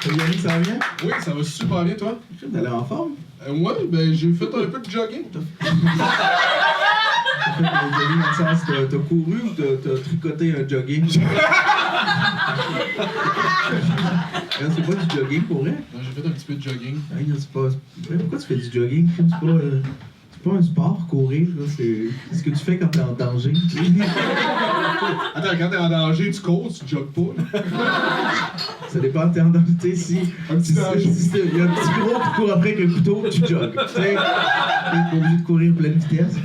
Yannick, ça va bien? Oui, ça va super bien, toi? T'as l'air en forme? Ouais, ben j'ai fait un peu de jogging. T'as fait le jogging dans le sens, t'as couru ou t'as tricoté un jogging? C'est pas du jogging pour vrai? Non, j'ai fait un petit peu de jogging. Ah, non, c'est pas... Pourquoi tu fais du jogging? C'est pas un sport, courir, là. C'est ce que tu fais quand t'es en danger. Attends, quand t'es en danger, tu cours, tu jogues pas. Ça dépend, t'es en danger. Tu sais, si il y a un petit gros qui court après avec un couteau, tu jogues. Tu sais, t'es pas obligé de courir pleine vitesse.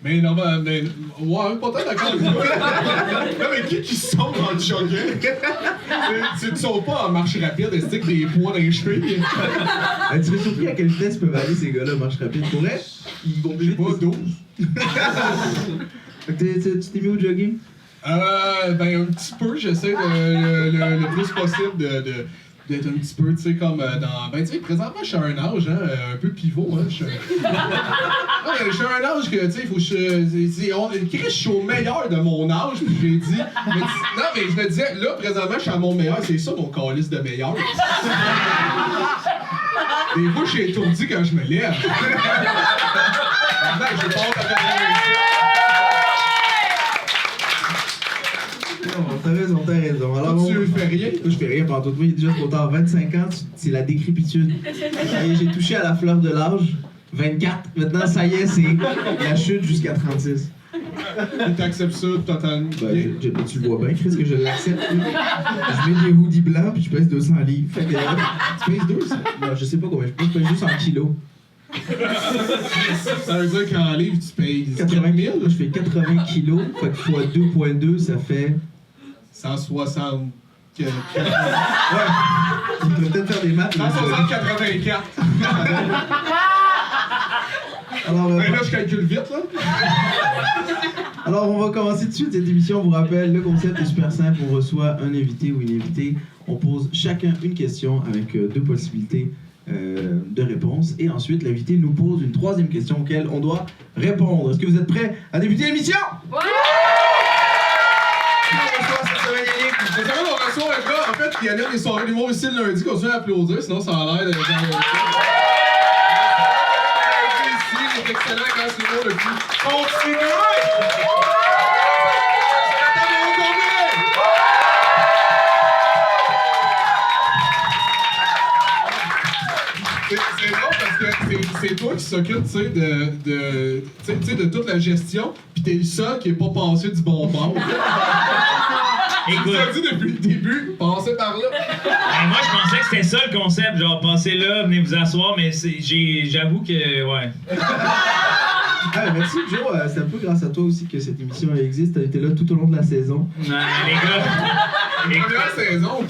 Mais non, mais ouais, pas tant d'accord. Non, mais qui saute en jogging? Tu sautes pas en marche rapide, c'est que des poids dans les cheveux. Tu serais surpris à quelle vitesse peuvent aller ces gars-là, marche rapide. Pour vrai, ils vont plus J'ai vite. pas 12. Tu t'es mis au jogging? Ben un petit peu, j'essaie le plus possible d'être un petit peu, tu sais, comme dans... Ben, tu sais, présentement, je suis à un âge, hein, un peu pivot, hein, je suis à un âge que, tu sais, il faut que je suis au meilleur de mon âge, puis j'ai dit... non, mais je me disais, là, présentement, je suis à mon meilleur, c'est ça, mon calice de meilleur. Des fois, je suis étourdi quand je me lève. J'ai pas honte à faire T'as raison. Alors, tu fais rien? Moi, je fais rien pendant tout. Moi, il est déjà trop tard. 25 ans, c'est la décrépitude. Et j'ai touché à la fleur de l'âge. 24. Maintenant, ça y est, c'est la chute jusqu'à 36. T'acceptes ça totalement? Ben, tu le vois bien, Chris, que je l'accepte. Je mets des hoodies blancs, puis je pèse 200 livres. Fait que, tu pèses 200? Non, je sais pas combien. Je pèse juste en kilos. Ça veut dire qu'en livre, tu payes 80 000? Là, je fais 80 kilos. Fait que fois 2.2, ça fait... 160. Ouais. Tu devrais peut-être faire des maths. 160,84. Alors, Ben là, je calcule vite, là. Alors, on va commencer tout de suite cette émission. On vous rappelle, le concept est super simple. On reçoit un invité ou une invitée. On pose chacun une question avec deux possibilités de réponse. Et ensuite, l'invité nous pose une troisième question auquel on doit répondre. Est-ce que vous êtes prêts à débuter l'émission? Ouais! Cette semaine, on reçoit un gars, en fait, qui anime des soirées d'humour ici le lundi, qu'on se fait applaudir, sinon ça a l'air de... Ici, il est excellent quand c'est l'humour le plus continu! C'est drôle parce que c'est toi qui s'occupe, tu sais, de toute la gestion, pis t'es le seul qui est pas passé du bon bord. Écoute, Je dit depuis le début, passez par là. moi je pensais que c'était ça le concept, genre passez là, venez vous asseoir, mais j'avoue que ouais. Ah, merci Joe, c'est un peu grâce à toi aussi que cette émission existe. T'as été là tout au long de la saison. Non, les gars, Première saison.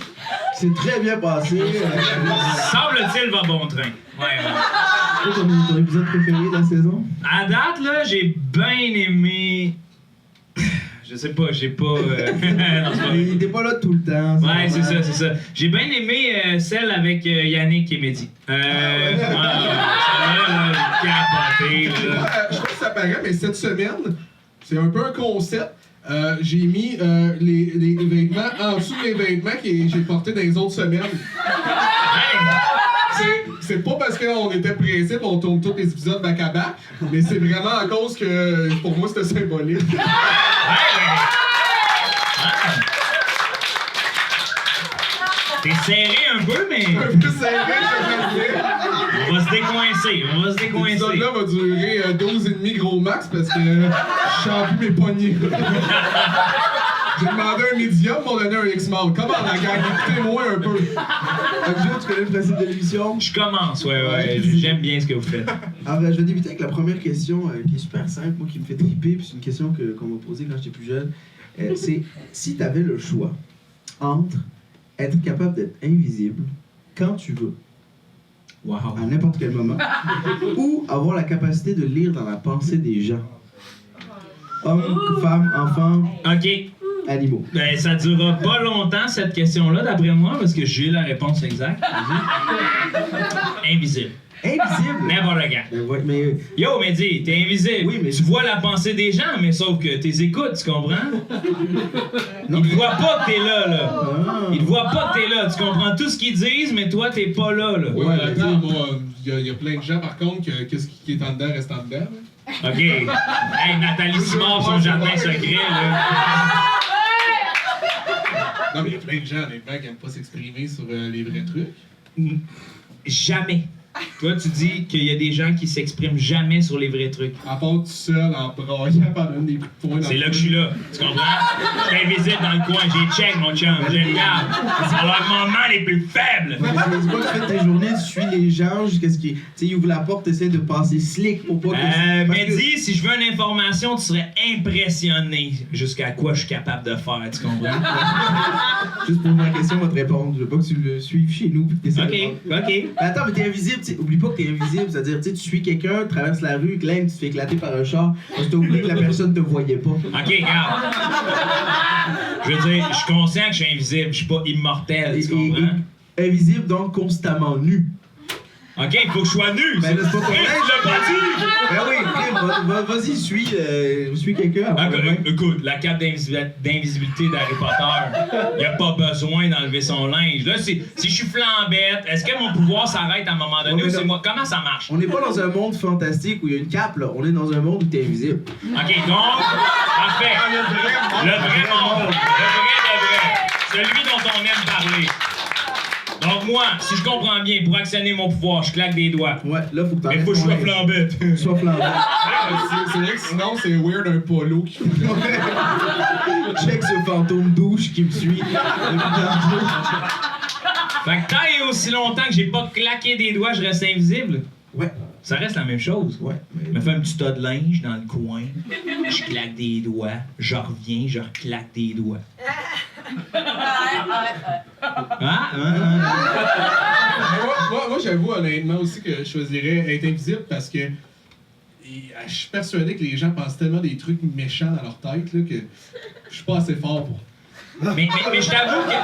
C'est très bien passé. semble-t-il va bon train. Ouais. C'est quoi ton épisode préféré de la saison? À date là, j'ai bien aimé. Je sais pas, j'ai pas. Non, c'est pas vrai. Il était pas là tout le temps. Ouais, c'est ça. J'ai bien aimé celle avec Yannick et Mehdi. Celle-là, capoté, là. Je sais pas si ça paraît, mais cette semaine, c'est un peu un concept. J'ai mis les vêtements en dessous des vêtements que j'ai portés dans les autres semaines. Hey! C'est pas parce qu'on était pressés qu'on tourne tous les épisodes back-à-back, mais c'est vraiment à cause que pour moi c'était symbolique. T'es serré un peu, mais Un peu serré, je vais le dire. on va se décoincer. L'épisode-là va durer 12,5 gros max parce que je sens plus mes poignets. J'ai demandé un médium, m'ont donné un X-Mall. Comment la gang? Écoutez-moi un peu. Joe, tu connais le principe de l'émission? Je commence, ouais. J'aime bien ce que vous faites. Alors, je vais débuter avec la première question qui est super simple, moi qui me fait triper, puis c'est une question qu'on m'a posée quand j'étais plus jeune. C'est si tu avais le choix entre être capable d'être invisible quand tu veux, Wow. à n'importe quel moment, ou avoir la capacité de lire dans la pensée des gens. Hommes, femmes, enfants. Ok. animaux. Ben, ça durera pas longtemps, cette question-là, d'après moi, parce que j'ai la réponse exacte. Invisible. Invisible? N'importe quand. Ben ouais, mais... Yo, Mehdi, t'es invisible. Oui, mais- Tu vois la pensée des gens, mais sauf que t'es écoutes, tu comprends? Non, Ils te voient pas que t'es là. Ah. Ils te voient pas que t'es là. Tu comprends tout ce qu'ils disent, mais toi, t'es pas là. Ouais, Ouais, mais attends, moi, il y a plein de gens, par contre, que qu'est-ce qui est en dedans reste en dedans. Là. OK. Hey, Nathalie Simard, son jardin secret, là. Non, mais il y a plein de gens, honnêtement, qui n'aiment pas s'exprimer sur les vrais trucs. Jamais. Toi, tu dis qu'il y a des gens qui s'expriment jamais sur les vrais trucs. À part tout seul, en braillant pendant des coups de poing. dans C'est le là que je feu. suis là. Tu comprends? Je suis invisible dans le coin. J'ai check, mon chum. Je regarde. C'est leur moment les plus faibles. Ouais, mais dis pas que tu fais tes journées, tu suis les gens jusqu'à ce qu'ils... Tu sais, ils ouvrent la porte, t'essaies de passer slick pour pas que... parce que- Mehdi, si je veux une information, tu serais impressionné jusqu'à quoi je suis capable de faire. Tu comprends? Juste pour ma question, on va te répondre. Je veux pas que tu le suives chez nous pis que t'essaies de OK, prendre- OK. Mais attends, mais t'es invisible, tu sais, oublie pas que t'es invisible, c'est-à-dire, tu sais, tu suis quelqu'un, traverse la rue, Glenn, tu te fais éclater par un char, parce que t'as oublié que la personne te voyait pas. OK, regarde. Je veux dire, je suis conscient que je suis invisible. Je suis pas immortel. Tu comprends? Invisible, donc constamment nu. OK, il faut que je sois nu. Ben là, c'est pas ton Hey, linge. tu l'as pas dit. Ben oui, ok, vas-y, suis quelqu'un. Ah, après, ouais. écoute, la cape d'invisibilité d'Harry Potter, il a pas besoin d'enlever son linge. Là, si je suis flambette, est-ce que mon pouvoir s'arrête à un moment donné Ouais, ou mais c'est non. moi? Comment ça marche? On n'est pas dans un monde fantastique où il y a une cape, là. On est dans un monde où t'es invisible. OK, donc, parfait. Le vrai monde. Le vrai. Celui dont on aime parler. Donc moi, si je comprends bien, pour actionner mon pouvoir, je claque des doigts. Ouais, là, faut que Mais faut que je sois flambette. Sois flambette. C'est vrai que sinon, c'est weird un polo qui fait. Check ce fantôme douche qui me suit. Fait que tant et aussi longtemps que j'ai pas claqué des doigts, je reste invisible. Ouais, Ça reste la même chose. ouais. Je me fais un petit tas de linge dans le coin, je claque des doigts, je reviens, je reclaque des doigts. Moi, j'avoue honnêtement aussi que je choisirais être invisible parce que je suis persuadé que les gens pensent tellement des trucs méchants dans leur tête là, que je suis pas assez fort pour. Mais je t'avoue que.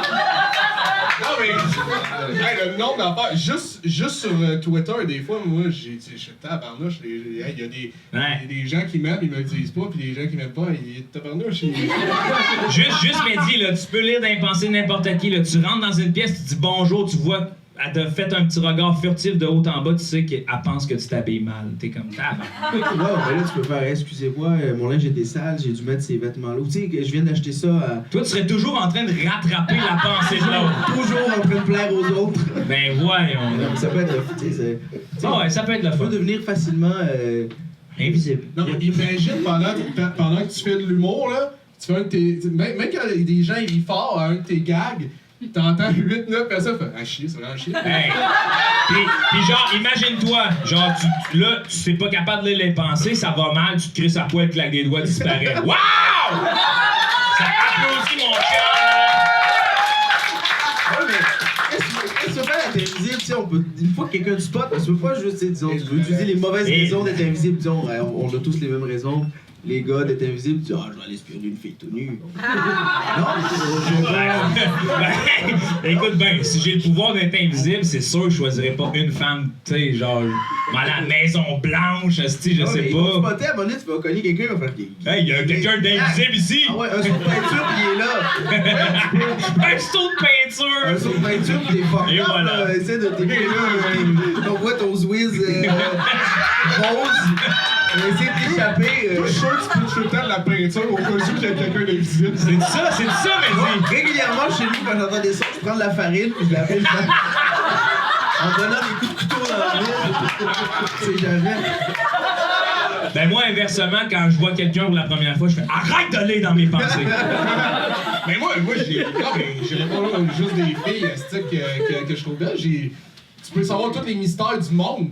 Non, mais hey, le nombre d'affaires, juste sur Twitter, des fois, moi, je suis tabarnouche. Il y a des gens qui m'aiment, ils me le disent pas, puis des gens qui m'aiment pas, ils tabarnouche. Juste Mehdi, là, tu peux lire dans les pensées de n'importe qui. Là. Tu rentres dans une pièce, tu dis bonjour, tu vois, elle t'a fait un petit regard furtif de haut en bas, tu sais qu'elle pense que tu t'habilles mal. T'es comme ça. Ouais, mais là, tu peux faire, excusez-moi, mon linge était sale, j'ai dû mettre ces vêtements-là. Tu sais, que je viens d'acheter ça Toi, tu serais toujours en train de rattraper la pensée de l'autre. toujours en train de plaire aux autres. Ben voyons. Non, mais ça peut être, tu sais, Ah ouais, ça peut être le tu peux fun. devenir facilement Invisible. Non, mais imagine pendant que tu fais de l'humour, là, tu fais un de tes. Même quand des gens ils fort à un de tes gags, t'entends 8-9 personnes faire ah chier, c'est vraiment chier. Hey. Puis genre, imagine-toi, genre, là, tu sais pas capable de lire les pensées, ça va mal, tu te crisses à poil, claques des doigts, disparaît. Wow! Ça applaudit mon cœur! Ouais, mais qu'est-ce que tu veux faire d'être invisible? Tu sais, on peut, une fois que quelqu'un te spot, tu veux pas juste, tu sais, disons, tu veux utiliser les mauvaises raisons d'être invisible. Disons, on a tous les mêmes raisons. Les gars d'être invisibles, tu dis, ah, je vais aller espionner une fille tout nue. Non, Écoute bien, si j'ai le pouvoir d'être invisible, c'est sûr que je choisirais pas une femme, tu sais, genre, dans la Maison Blanche, esti, je sais Ils vont te pas. spotter, à un moment donné, tu vas cogner quelqu'un, il va faire des. Hey, y a quelqu'un d'invisible ici! Ah ouais, un saut de peinture, puis il est là. Un saut de peinture! Un saut de peinture, puis t'es fort. Et voilà. Essaie de t'écrire on voit ton Zwiz rose. Essaie de t'échapper. Toi, je suis sûr que tu peux te shooter de la peinture au cas où il y a quelqu'un d'invisible. C'est ça, Mehdi! Régulièrement, chez nous, quand j'entends des sons, je prends de la farine, puis je la fais en donnant des coups de couteau dans la roue. C'est jamais. Ben moi, inversement, quand je vois quelqu'un pour la première fois, je fais arrête de lire dans mes pensées. Mais moi j'ai. Non, mais j'irais pas là juste des filles que je trouve belles. Tu peux savoir tous les mystères du monde.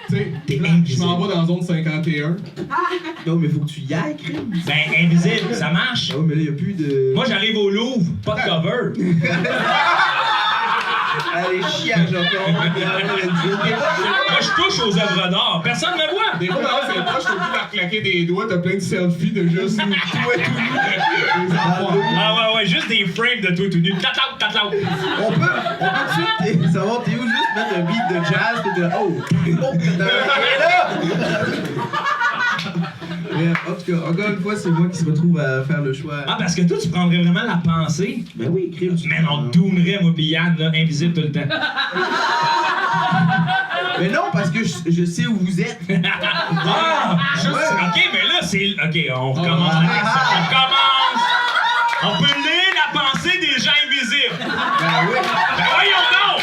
Tu sais, là, je m'en vais dans la zone 51. Non, mais faut que tu y ailles, crème. Ben invisible, ça marche. Ah ouais, mais là, il n'y a plus de. Moi, j'arrive au Louvre, pas de cover. Allez, chier à Japon. Moi, je touche aux œuvres d'art. Personne ne me voit. Des fois, c'est proche, t'as plus de claquer des doigts, t'as plein de selfies de juste toi tout nu. Les enfants. Ah ouais, juste des frames de toi tout nu. Tatlaou. On peut tout de suite savoir t'es où, juste mettre un beat de jazz pis de oh, t'as là! Bref, en tout cas, encore une fois, c'est moi qui se retrouve à faire le choix. Ah, parce que toi, tu prendrais vraiment la pensée. Ben oui, crime. Man, on te doonerait, moi, pis Yann, là, invisible tout le temps. Mais non, parce que je sais où vous êtes. Ah! Juste, ok, mais là, c'est. Ok, on recommence la question. On commence! On peut lire la pensée des gens invisibles. Ben oui. Ben voyons donc!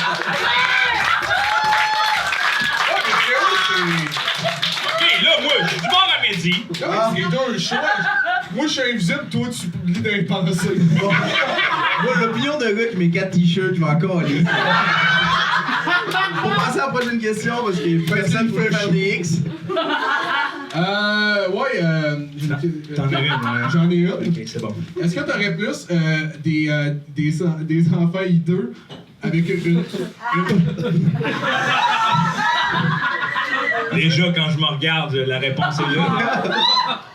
Ok, là, moi, je suis du bord à midi. C'est deux choix. Moi, je suis invisible, toi, tu lis dans les pensées. Moi, l'opinion d'un gars qui met 4 t-shirts, je vais encore aller. Pour passer à la prochaine question, parce que personne ne peut faire des X. T'en as une, ouais. J'en ai une. Ok, c'est bon. Est-ce que t'aurais plus des enfants hideux avec une... Déjà, quand je me regarde, la réponse est là.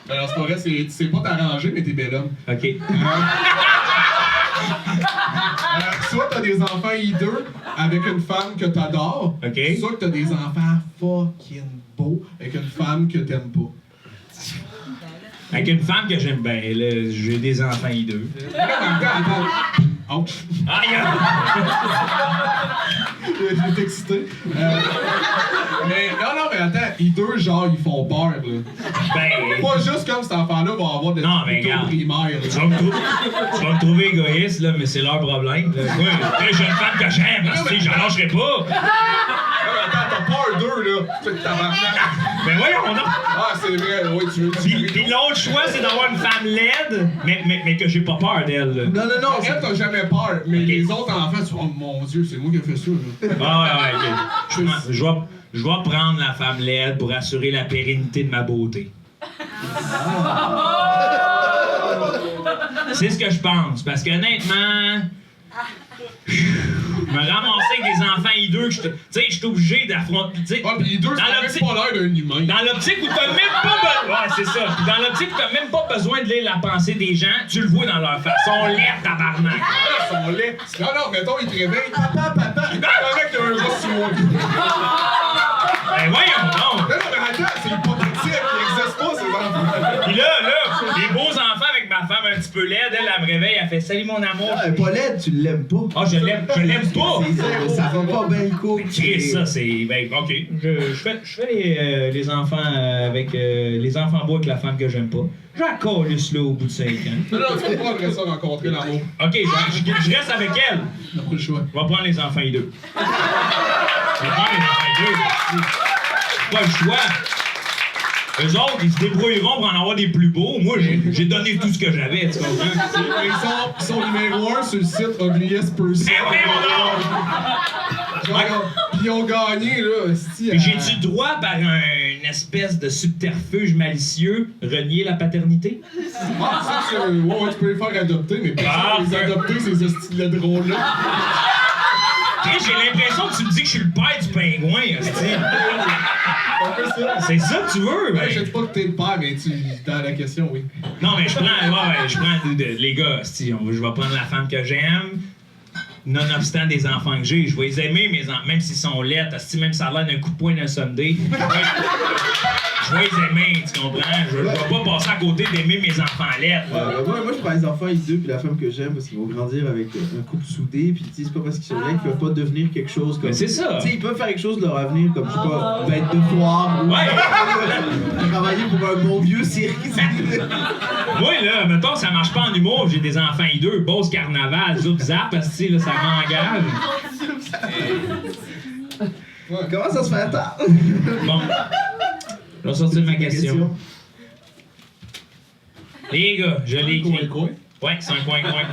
Alors, c'est pas vrai, c'est pas t'arranger, mais t'es bel homme. Ok. Soit t'as des enfants hideux avec une femme que t'adores, Ok. soit que t'as des enfants fucking beaux avec une femme que t'aimes pas. Avec une femme que j'aime bien, là, j'ai des enfants hideux. Ouch! Aïe! J'étais excité. Mais non, mais attends, hideux, genre, ils font peur, là. Ben. Pas juste comme cet enfant-là va avoir des Non, mais regarde. primaires. Tu vas me trouver égoïste, là, mais c'est leur problème. Là. Moi, j'ai une femme que j'aime, si j'en lâcherai pas. Attends, t'as peur d'eux, là. C'est tabarnak. Ben voyons, non. Ah, c'est vrai, oui, tu veux Puis l'autre choix, c'est d'avoir une femme laide, mais que j'ai pas peur d'elle. Là. Non. Elle, t'as jamais peur, mais les autres enfants, tu oh mon Dieu, c'est moi qui ai fait ça, là. Ah ouais, ok. Je vais prendre la femme laide pour assurer la pérennité de ma beauté. C'est ce que je pense, parce qu'honnêtement, me ramasser avec des enfants hideux, tu sais, je suis obligé d'affronter. Ah, pis hideux, ça n'a même pas l'air d'un humain. Dans l'optique où t'as même pas besoin. Ouais, c'est ça. Puis dans l'optique où t'as même pas besoin de lire la pensée des gens, tu le vois dans leur façon laide, tabarnak. Ils sont laids. Non, mettons, ils te réveillent. Papa. Le mec, t'as un gars sur moi. Ben voyons donc. Non, mais attends, c'est hypocritique. Il n'existe pas, ces enfants. Pis là, les beaux enfants avec ma femme un petit peu laide, elle me réveille, elle fait salut mon amour. Ah, pas laide, tu l'aimes pas. Ah, je l'aime pas. Ça va pas bien le coup. Chris, ça c'est. Ben, ok. Je fais les enfants avec les enfants beaux avec la femme que j'aime pas. J'accorde là au bout de 5 ans. Non, tu peux pas après ça rencontrer l'amour. Ok, je reste avec elle. On a pas le choix. On va prendre les enfants hideux. Je vais prendre les enfants hideux. Pas le choix. Eux autres, ils se débrouilleront pour en avoir des plus beaux. Moi, j'ai donné tout ce que j'avais, tu comprends? Ils sont numéro 1 sur le site Ugliest Person. Puis ils ont gagné, là. Puis j'ai-tu le droit, par une espèce de subterfuge malicieux, renier la paternité? Ah, ça, ouais, tu peux les faire adopter, mais personne les adopter, ces styles de drôles-là. J'ai l'impression que tu me dis que je suis le père du pingouin, hostie. C'est ça que tu veux, ben. Je sais pas que t'es le père, mais dans la question, oui. Non, mais je prends les gars, hostie, je vais prendre la femme que j'aime. Nonobstant des enfants que j'ai, je vais les aimer, mes enfants, même s'ils sont laids, même si ça a l'air d'un coup de poing d'un Sunday. Je vais les aimer, tu comprends? Je vais pas passer à côté d'aimer mes enfants laids. Moi, je prends les enfants hideux puis la femme que j'aime parce qu'ils vont grandir avec un couple soudé. Puis, c'est pas parce qu'ils sont laids qu'ils peuvent pas devenir quelque chose comme. Mais c'est ça! Tu sais, ils peuvent faire quelque chose de leur avenir, comme, je sais pas, bête de foire ou travailler pour un bon vieux cirque. Moi, là, mettons, ça marche pas en humour, j'ai des enfants hideux, Beauce Carnaval, Zoup Zap, parce que là, ça m'engage. Comment ça se fait tard? Bon. Je vais sortir ma question. Les gars, je l'ai écrit. Ouais, c'est un coin-coin.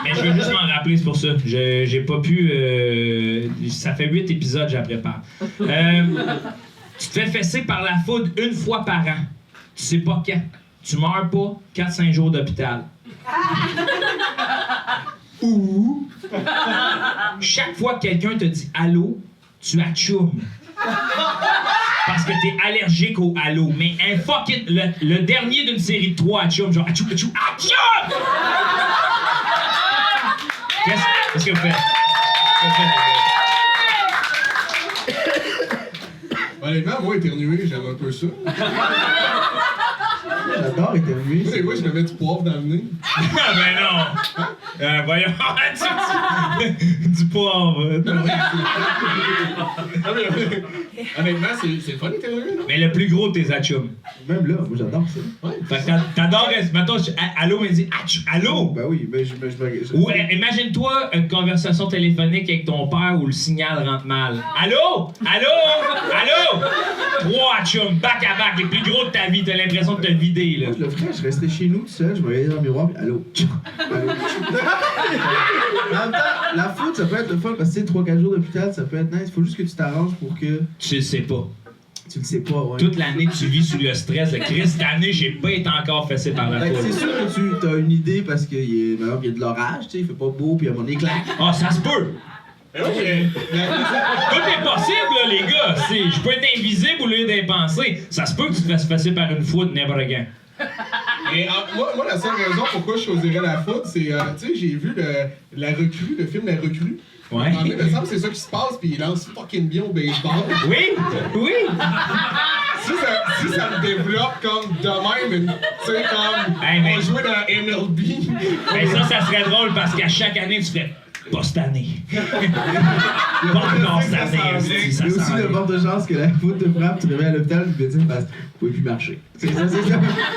Mais je veux juste m'en rappeler, c'est pour ça. J'ai pas pu. Ça fait 8 épisodes, je la prépare. Tu te fais fesser par la foudre une fois par an. Tu sais pas quand. Tu meurs pas, 4-5 jours d'hôpital. Ou... Chaque fois que quelqu'un te dit allô, tu achoumes. Parce que t'es allergique au allô. Mais un fucking. Le dernier d'une série de 3 achoumes, genre achou, achou, achou! Qu'est-ce que vous faites? Honnêtement, moi, éternuer, j'aime un peu ça. J'adore éternuer. Tu sais, moi, je me mets du poivre dans le nez. Ah ben non! Voyons, du poivre. Honnêtement, c'est le fun d'éternuer, non? Mais le plus gros de tes achums. Même là, moi j'adore ça. Ouais. Fait que t'adores. Mettons, allô, mais dis allô! Ben oui, mais je Ou imagine-toi une conversation téléphonique avec ton père où le signal rentre mal. Allô? Allô? Allô? 3 achums, back à back, les plus gros de ta vie, t'as l'impression de te vider, là. Moi, je le ferais, je restais chez nous tout seul, je me regardais dans le miroir, puis allô. Allô. En même temps, la foot, ça peut être le fun parce que tu sais, 3-4 jours d'hôpital, ça peut être nice. Faut juste que tu t'arranges pour que. Tu le sais pas. Tu le sais pas, ouais. Toute l'année, tu vis sous le stress de Chris. Cette année, j'ai pas été encore fessé par la Fait que foule. c'est sûr que tu as une idée parce qu'il y a de l'orage, tu sais, il fait pas beau, puis il y a mon éclat. Ah, ça se peut! Tout est possible, là, les gars. Je peux être invisible au lieu d'être pensé. Ça se peut que tu te fasses passer par une foudre n'importe quand. Et moi, la seule raison pourquoi je choisirais la foot, c'est, tu sais, j'ai vu La Recrue, le film La Recrue. Ouais. Il me semble que c'est ça qui se passe, puis il lance fucking bien au baseball. Oui? Oui? Si ça me développe comme de même, tu sais, comme Hey, mais- on jouait dans MLB. Mais ça serait drôle parce qu'à chaque année, tu fais pas cette année. Pas encore cette année, Ça esti, Il ça y a aussi sent de bien. fortes chances que la foot te frappe, tu te réveilles à l'hôpital, tu te médecin parce que vous pouvez plus marcher. C'est ça.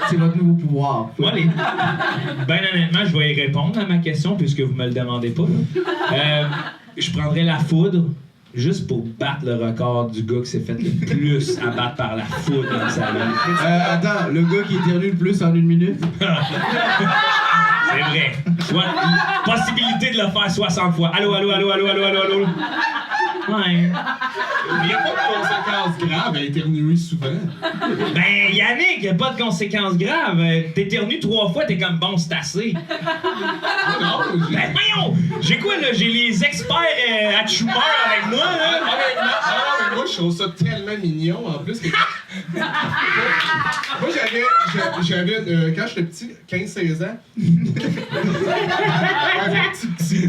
C'est votre nouveau pouvoir. Moi, ben honnêtement, je vais y répondre à ma question puisque vous me le demandez pas. Je prendrais la foudre juste pour battre le record du gars qui s'est fait le plus abattre par la foudre dans sa vie. Attends, le gars qui éternue le plus en 1 minute. C'est vrai. Possibilité de le faire 60 fois. Allô, allô, allô, allô, allô, allô, allô. Ouais. Il n'y a pas de conséquences graves à éternuer souvent. Ben, Yannick, y a pas de conséquences graves. T'éternues 3 fois, t'es comme bon, c'est assez. Non, Ben, voyons! J'ai quoi, là? J'ai les experts à chumeur avec moi, là. mais moi, je trouve ça tellement mignon, en plus. Que... moi, j'avais quand j'étais petit, 15-16 ans. petit.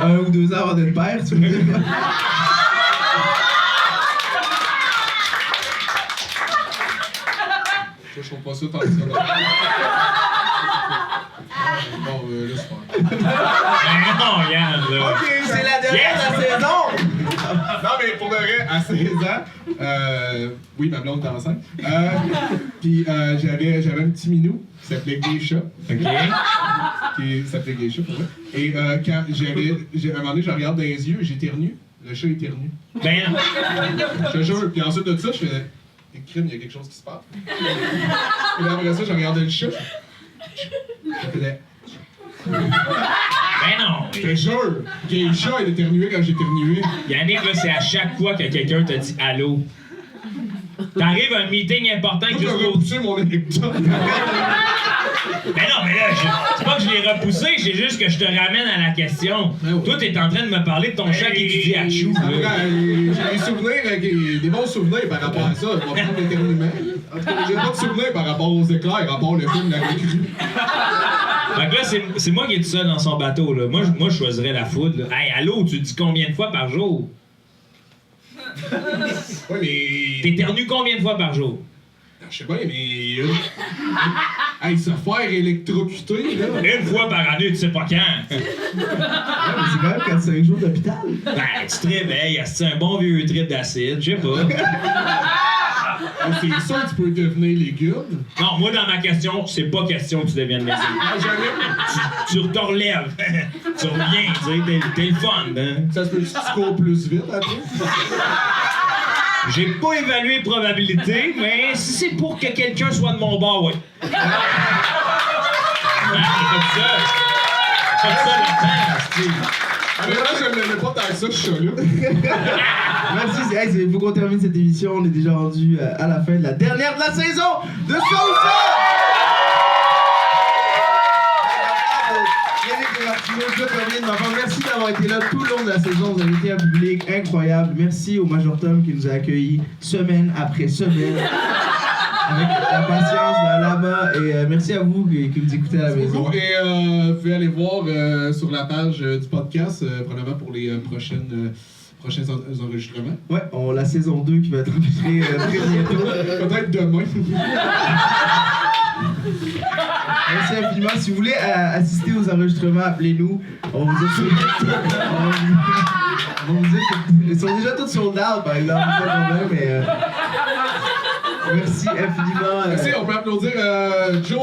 1 ou 2 ans avant d'être père, tu veux dire? Je trouve pas ça tant que ça. Bon, là, c'est pas. Ben non, Yann, là. Ok, c'est la dernière de la saison! Non, mais pour de vrai, à 16 ans, oui, ma blonde est enceinte. Puis j'avais un petit minou qui s'appelait Geisha. OK. Qui s'appelait Geisha, pour vrai. Et quand à un moment donné, je le regarde dans les yeux, j'éternue. Le chat éternue. Ben, Je te jure. Puis ensuite de ça, je faisais. Crime, il y a quelque chose qui se passe. Et après ça, je regardais le chat. Je faisais. ben non. Je te jure, Geisha, il éternuait quand j'éternuais. Yannick, là, c'est à chaque fois que quelqu'un te dit allô. T'arrives à un meeting important Moi, juste j'aurais pour... poussé mon électron. Ben non, mais là, c'est pas que je l'ai repoussé, c'est juste que je te ramène à la question. Ben oui. Toi, t'es en train de me parler de ton chat qui étudie à chou, là. J'ai des souvenirs, des bons souvenirs par rapport à ça. Pas trop d'éternuement. En tout cas, j'ai pas de souvenirs par rapport aux éclairs, à part le film La Recrue. Fait que là, c'est moi qui est tout seul dans son bateau, là. Moi, je choisirais la foudre, là. Hey, allô, tu dis combien de fois par jour? Ouais, mais. T'éternues combien de fois par jour? Je sais pas, mais. Hey, se faire électrocuter, là. Une fois par année, tu sais pas quand. Ouais, mais c'est quand même 4-5 jours d'hôpital. Ben, tu te réveilles, c'est un bon vieux trip d'acide, je sais pas. C'est sûr que tu peux devenir légume. Non, moi, dans ma question, c'est pas question que tu deviennes médecin. Ah, jamais. Tu te relèves. Tu reviens, tu sais, t'es le fun, hein. Ça se peut que tu cours plus vite après. J'ai pas évalué les probabilités, mais si c'est pour que quelqu'un soit de mon bord, oui. Ah, c'est pas ça. C'est pas ça là-dedans, Steve. Ah, mais là, je l'aimais pas tant que ça, ce chat-là. Merci, il faut qu'on termine cette émission. On est déjà rendu à la fin de la dernière de la saison de Sauce! Yannick et Martino, Joe Cormier de ma part. Merci d'avoir été là tout le long de la saison. Vous avez été un public incroyable. Merci au Major Tom qui nous a accueillis semaine après semaine. Avec la patience là-bas. Et merci à vous qui nous écoutez à la maison. Et vous pouvez aller voir sur la page du podcast, probablement pour les prochains enregistrements. Ouais, la saison 2 qui va être enregistrée très bientôt. Peut-être demain. Merci infiniment. Si vous voulez assister aux enregistrements, appelez-nous. On vous dire ils sont déjà tous sold out, par exemple. C'est pas le problème, mais merci infiniment. Merci, on peut applaudir Joe